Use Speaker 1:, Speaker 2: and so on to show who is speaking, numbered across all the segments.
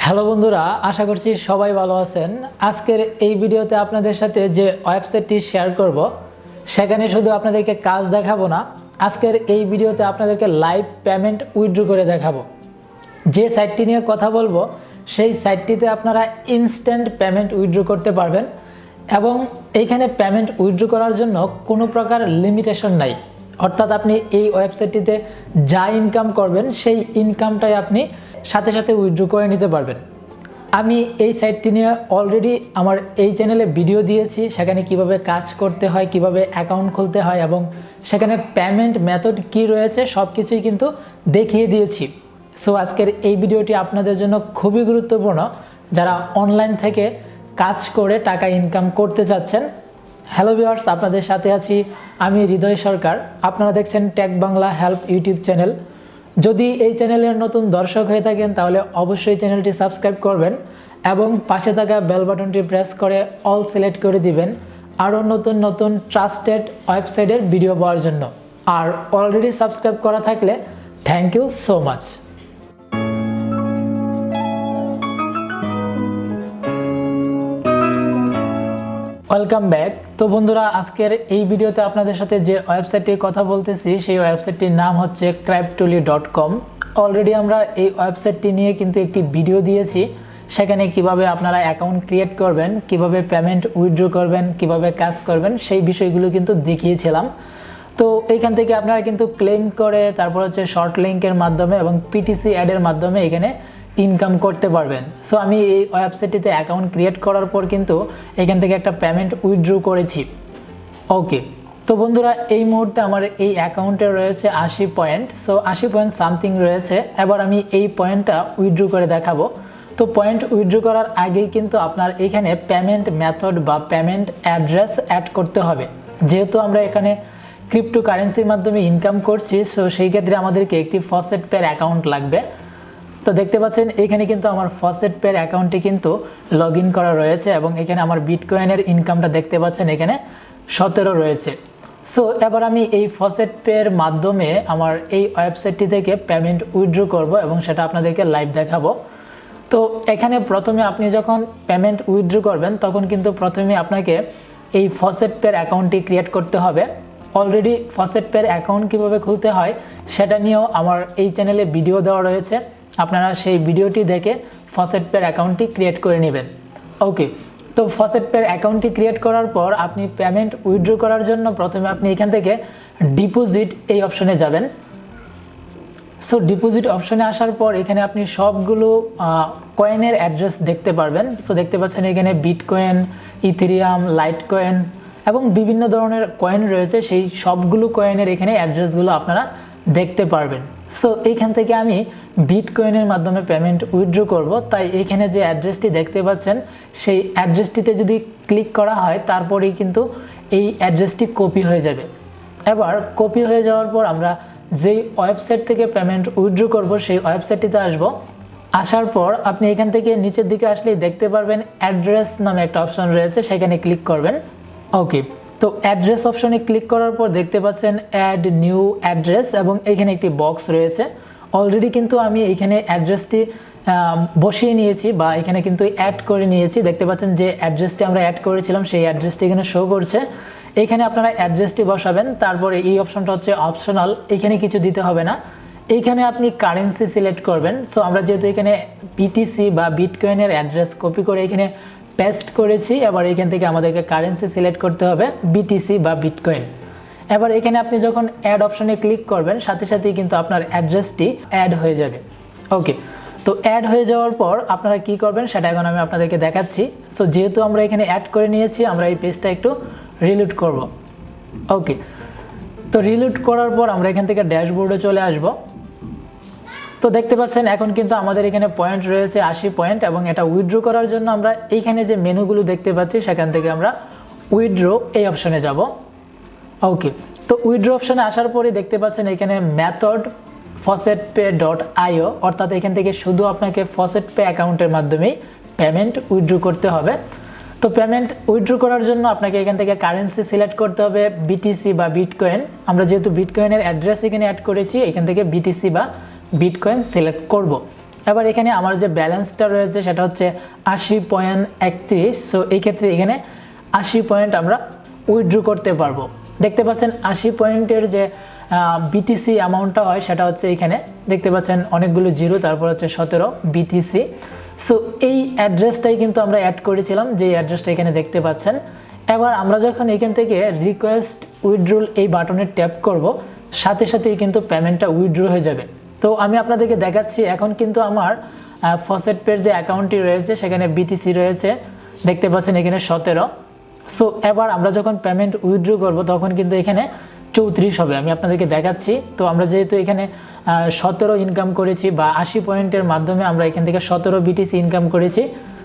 Speaker 1: Hello বন্ধুরা, আশা করছি সবাই ভালো আছেন। আজকের এই ভিডিওতে আপনাদের সাথে যে ওয়েবসাইটটি শেয়ার করব সেখানে শুধু আপনাদেরকে কাজ দেখাবো না, আজকের এই ভিডিওতে আপনাদেরকে লাইভ পেমেন্ট উইথড্র করে দেখাবো। যে সাইটটি নিয়ে কথা বলবো সেই সাইটটিতে আপনারা ইনস্ট্যান্ট পেমেন্ট উইথড্র করতে পারবেন এবং এইখানে পেমেন্ট উইথড্র করার জন্য কোনো প্রকার লিমিটেশন নাই। অর্থাৎ আপনি এই ওয়েবসাইটটিতে যা ইনকাম করবেন সেই ইনকামটাই আপনি সাথে সাথে উইথড্র করে নিতে পারবেন। আমি এই সাইটটি নিয়ে অলরেডি আমার এই চ্যানেলে ভিডিও দিয়েছি, সেখানে কিভাবে কাজ করতে হয়, কিভাবে অ্যাকাউন্ট খুলতে হয় এবং সেখানে পেমেন্ট মেথড কি রয়েছে সব কিছুই কিন্তু দেখিয়ে দিয়েছি। সো আজকের এই ভিডিওটি আপনাদের জন্য খুবই গুরুত্বপূর্ণ যারা অনলাইন থেকে কাজ করে টাকা ইনকাম করতে চাচ্ছেন। হ্যালো ভিউয়ার্স, আপনাদের সাথে আছি আমি হৃদয় সরকার। আপনারা দেখছেন tech Bangla help YouTube channel. যদি এই চ্যানেলের নতুন দর্শক হয়ে থাকেন তাহলে অবশ্যই চ্যানেলটি সাবস্ক্রাইব করবেন এবং পাশে থাকা বেল বাটনটি প্রেস করে অল সিলেক্ট করে দিবেন আরও নতুন নতুন ট্রাস্টেড ওয়েবসাইটের ভিডিও পাওয়ার জন্য। আর অলরেডি সাবস্ক্রাইব করা থাকলে thank you so much. Welcome back. তো বন্ধুরা, আজকের এই ভিডিওতে আপনাদের সাথে যে ওয়েবসাইটটির কথা বলতেছি সেই ওয়েবসাইটটির নাম হচ্ছে criptoly.com। অলরেডি আমরা এই ওয়েবসাইটটি নিয়ে কিন্তু একটি ভিডিও দিয়েছি, সেখানে কিভাবে আপনারা অ্যাকাউন্ট ক্রিয়েট করবেন, কিভাবে পেমেন্ট উইথড্র করবেন, কিভাবে কাজ করবেন সেই বিষয়গুলো কিন্তু দেখিয়েছিলাম। তো এইখান থেকে আপনারা কিন্তু ক্লেম করে তারপর হচ্ছে শর্ট লিঙ্কের মাধ্যমে এবং পিটিসি অ্যাডের মাধ্যমে এখানে ইনকাম করতে পারবেন। সো আমি এই ওয়েবসাইটটিতে অ্যাকাউন্ট ক্রিয়েট করার পর কিন্তু এখান থেকে একটা পেমেন্ট উইথড্র করেছি। ওকে, তো বন্ধুরা এই মুহূর্তে আমার এই অ্যাকাউন্টে রয়েছে 80 পয়েন্ট। সো 80 পয়েন্ট সামথিং রয়েছে। এবার আমি এই পয়েন্টটা উইথড্র করে দেখাবো। তো পয়েন্ট উইথড্র করার আগেই কিন্তু আপনার এখানে পেমেন্ট মেথড বা পেমেন্ট অ্যাড্রেস অ্যাড করতে হবে। যেহেতু আমরা এখানে ক্রিপ্টো কারেন্সির মাধ্যমে ইনকাম করছি, সো সেই ক্ষেত্রে আমাদেরকে একটি ফসেট পের অ্যাকাউন্ট লাগবে। তো দেখতে পাচ্ছেন এখানে কিন্তু আমার ফসেট পের অ্যাকাউন্টটি কিন্তু লগ ইন করা রয়েছে এবং এখানে আমার বিটকয়েনের ইনকামটা দেখতে পাচ্ছেন এখানে 17 রয়েছে। সো এবার আমি এই ফসেট পের মাধ্যমে আমার এই ওয়েবসাইটটি থেকে পেমেন্ট উইথড্র করব এবং সেটা আপনাদেরকে লাইভ দেখাবো। তো এখানে প্রথমে আপনি যখন পেমেন্ট উইথড্র করবেন তখন কিন্তু প্রথমে আপনাকে এই ফসেট পের অ্যাকাউন্টটি ক্রিয়েট করতে হবে। অলরেডি ফসেট পের অ্যাকাউন্ট কীভাবে খুলতে হয় সেটা নিয়েও আমার এই চ্যানেলে ভিডিও দেওয়া রয়েছে, আপনারা সেই ভিডিওটি দেখে ফসেট পের অ্যাকাউন্টটি ক্রিয়েট করে নেবেন। ওকে, তো ফসেট পের অ্যাকাউন্টটি ক্রিয়েট করার পর আপনি পেমেন্ট উইথড্র করার জন্য প্রথমে আপনি এখান থেকে ডিপোজিট এই অপশনে যাবেন। সো ডিপোজিট অপশনে আসার পর এখানে আপনি সবগুলো কয়েনের অ্যাড্রেস দেখতে পারবেন। সো দেখতে পাচ্ছেন এখানে বিটকয়েন, ইথেরিয়াম, লাইট কয়েন এবং বিভিন্ন ধরনের কয়েন রয়েছে, সেই সবগুলো কয়েনের এখানে অ্যাড্রেসগুলো আপনারা দেখতে পারবেন। সো এইখান থেকে আমি বিটকয়েনের মাধ্যমে পেমেন্ট উইথড্র করব, তাই এখানে যে অ্যাড্রেসটি দেখতে পাচ্ছেন সেই অ্যাড্রেসটিতে যদি ক্লিক করা হয় তারপরেই কিন্তু এই অ্যাড্রেসটি কপি হয়ে যাবে। এবার কপি হয়ে যাওয়ার পর আমরা যেই ওয়েবসাইট থেকে পেমেন্ট উইথড্র করব সেই ওয়েবসাইটটিতে আসব। আসার পর আপনি এখান থেকে নিচের দিকে আসলেই দেখতে পারবেন অ্যাড্রেস নামে একটা অপশন রয়েছে, সেখানে ক্লিক করবেন। ওকে, তো অ্যাড্রেস অপশনে ক্লিক করার পর দেখতে পাচ্ছেন অ্যাড নিউ অ্যাড্রেস এবং এখানে একটি বক্স রয়েছে। অলরেডি কিন্তু আমি এখানে অ্যাড্রেসটি বসিয়ে নিয়েছি বা এখানে কিন্তু অ্যাড করে নিয়েছি। দেখতে পাচ্ছেন যে অ্যাড্রেসটি আমরা অ্যাড করেছিলাম সেই অ্যাড্রেসটি এখানে শো করছে। এখানে আপনারা অ্যাড্রেসটি বসাবেন। তারপরে এই অপশনটা হচ্ছে অপশনাল, এখানে কিছু দিতে হবে না। এইখানে আপনি কারেন্সি সিলেক্ট করবেন। সো আমরা যেহেতু এখানে বিটিসি বা বিটকয়েনের অ্যাড্রেস কপি করে এখানে পেস্ট করেছি, এবার এখান থেকে আমাদেরকে কারেন্সি সিলেক্ট করতে হবে বিটিসি বা বিটকয়েন। এবার এখানে আপনি যখন অ্যাড অপশনে ক্লিক করবেন সাথে সাথেই কিন্তু আপনার অ্যাড্রেসটি অ্যাড হয়ে যাবে। ওকে, তো অ্যাড হয়ে যাওয়ার পর আপনারা কি করবেন সেটা এখন আমি আপনাদেরকে দেখাচ্ছি। সো যেহেতু আমরা এখানে অ্যাড করে নিয়েছি, আমরা এই পেজটা একটু রিলোড করব। ওকে, তো রিলোড করার পর আমরা এখান থেকে ড্যাশবোর্ডে চলে আসব। তো দেখতে পাচ্ছেন এখন কিন্তু আমাদের এখানে পয়েন্ট রয়েছে 80 পয়েন্ট এবং এটা উইথড্র করার জন্য আমরা এইখানে যে মেনুগুলো দেখতে পাচ্ছি সেখান থেকে আমরা উইথড্র এই অপশনে যাব। ওকে, তো উইথড্র অপশনে আসার পরে দেখতে পাচ্ছেন এখানে মেথড faucetpay.io, অর্থাৎ এখান থেকে শুধু আপনাকে ফসেট পে অ্যাকাউন্টের মাধ্যমেই পেমেন্ট উইথড্র করতে হবে। তো পেমেন্ট উইথড্র করার জন্য আপনাকে এখান থেকে কারেন্সি সিলেক্ট করতে হবে বিটিসি বা বিটকয়েন। আমরা যেহেতু বিটকয়েনের অ্যাড্রেস এখানে অ্যাড করেছি, এখান থেকে বিটিসি বা বিটকয়েন সিলেক্ট করব। এবার এখানে আমার যে ব্যালেন্সটা রয়েছে সেটা হচ্ছে 80.31। সো এই ক্ষেত্রে এখানে 80 পয়েন্ট আমরা উইথড্র করতে পারবো। দেখতে পাচ্ছেন 80 পয়েন্টের যে বিটিসি অ্যামাউন্টটা হয় সেটা হচ্ছে এখানে দেখতে পাচ্ছেন অনেকগুলো জিরো, তারপর হচ্ছে 17 বিটিসি। সো এই অ্যাড্রেসটাই কিন্তু আমরা অ্যাড করেছিলাম, যে অ্যাড্রেসটা এখানে দেখতে পাচ্ছেন। এবার আমরা যখন এখান থেকে রিকোয়েস্ট উইথড্রল এই বাটনে ট্যাপ করব, সাথে সাথেই কিন্তু পেমেন্টটা উইথড্র হয়ে যাবে। তো আমি আপনাদেরকে দেখাচ্ছি, এখন কিন্তু আমার ফসেট পের যে অ্যাকাউন্টটি রয়েছে সেখানে বিটিসি রয়েছে, দেখতে পাচ্ছেন এখানে 17। সো এবার আমরা যখন পেমেন্ট উইথড্র করব তখন কিন্তু এখানে 34 হবে। আমি আপনাদেরকে দেখাচ্ছি। তো আমরা যেহেতু এখানে 17 ইনকাম করেছি বা 80 পয়েন্টের মাধ্যমে আমরা এখান থেকে 17 বিটিসি ইনকাম করেছি,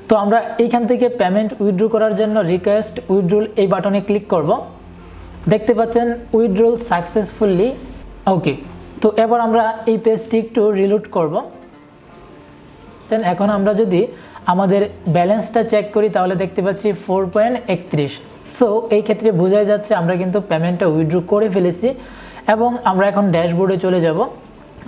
Speaker 1: তো আমরা এইখান থেকে পেমেন্ট উইথড্র করার জন্য রিকোয়েস্ট উইথড্রল এই বাটনে ক্লিক করব। দেখতে পাচ্ছেন উইথড্রল সাকসেসফুলি। ওকে, তো এবার আমরা এই পেজটি একটু রিলোড করব। এখন আমরা যদি আমাদের ব্যালেন্সটা চেক করি তাহলে দেখতে পাচ্ছি 4.31। সো এই ক্ষেত্রে বোঝাই যাচ্ছে আমরা কিন্তু পেমেন্টটা উইথড্র করে ফেলেছি। এবং আমরা এখন ড্যাশবোর্ডে চলে যাব।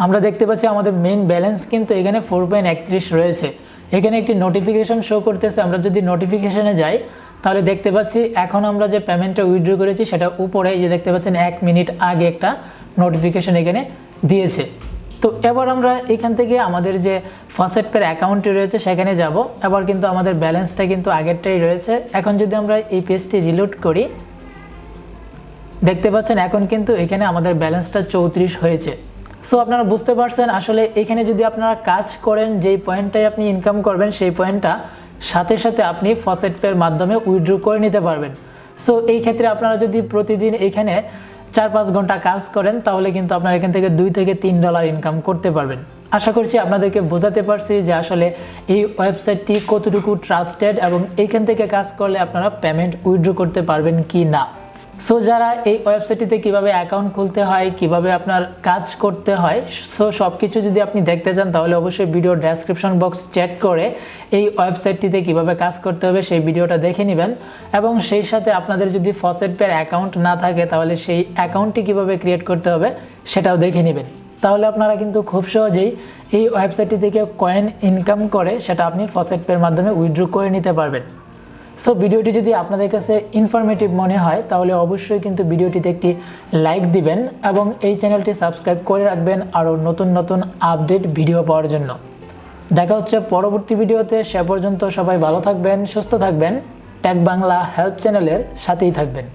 Speaker 1: আমরা দেখতে পাচ্ছি আমাদের মেইন ব্যালেন্স কিন্তু এখানে 4.31 রয়েছে। এখানে একটি নোটিফিকেশন শো করতেছে। আমরা যদি নোটিফিকেশনে যাই তাহলে দেখতে পাচ্ছি এখন আমরা যে পেমেন্টটা উইথড্র করেছি সেটা উপরে যে দেখতে পাচ্ছেন 1 মিনিট আগে একটা নোটিফিকেশন এখানে দিয়েছে। তো এবার আমরা এখান থেকে আমাদের যে ফসেট পের অ্যাকাউন্টটি রয়েছে সেখানে যাব। এবার কিন্তু আমাদের ব্যালেন্সটা কিন্তু আগেরটাই রয়েছে। এখন যদি আমরা এই পেজটি রিলোড করি, দেখতে পাচ্ছেন এখন কিন্তু এখানে আমাদের ব্যালেন্সটা 34 হয়েছে। সো আপনারা বুঝতে পারছেন আসলে এখানে যদি আপনারা কাজ করেন, যেই পয়েন্টটাই আপনি ইনকাম করবেন সেই পয়েন্টটা সাথে সাথে আপনি ফসেট পের মাধ্যমে উইথড্র করে নিতে পারবেন। সো এই ক্ষেত্রে আপনারা যদি প্রতিদিন এখানে 4-5 ঘন্টা কাজ করেন তাহলে কিন্তু আপনারা এখান থেকে $2 থেকে $3 ইনকাম করতে পারবেন। আশা করছি আপনাদেরকে বোঝাতে পারছি যে আসলে এই ওয়েবসাইটটি কতটুকু ট্রাস্টেড এবং এইখান থেকে কাজ করলে আপনারা পেমেন্ট উইথড্র করতে পারবেন কি না। সো যারা এই ওয়েবসাইটটিতে কিভাবে অ্যাকাউন্ট খুলতে হয়, কিভাবে আপনার কাজ করতে হয়, সো সব কিছু যদি আপনি দেখতে চান তাহলে অবশ্যই ভিডিও ডেসক্রিপশন বক্স চেক করে এই ওয়েবসাইটটিতে কিভাবে কাজ করতে হবে সেই ভিডিওটা দেখে নেবেন। এবং সেই সাথে আপনাদের যদি ফসেট পের অ্যাকাউন্ট না থাকে তাহলে সেই অ্যাকাউন্টটি কিভাবে ক্রিয়েট করতে হবে সেটাও দেখে নেবেন। তাহলে আপনারা কিন্তু খুব সহজেই এই ওয়েবসাইটটি থেকে কয়েন ইনকাম করে সেটা আপনি ফসেট পের মাধ্যমে উইথড্র করে নিতে পারবেন। সো ভিডিওটি যদি আপনাদের কাছে ইনফরমেটিভ মনে হয় তাহলে অবশ্যই কিন্তু ভিডিওটিতে একটি লাইক দিবেন এবং এই চ্যানেলটি সাবস্ক্রাইব করে রাখবেন আরও নতুন নতুন আপডেট ভিডিও পাওয়ার জন্য। দেখা হচ্ছে পরবর্তী ভিডিওতে। সে পর্যন্ত সবাই ভালো থাকবেন, সুস্থ থাকবেন, টেক বাংলা হেল্প চ্যানেলের সাথেই থাকবেন।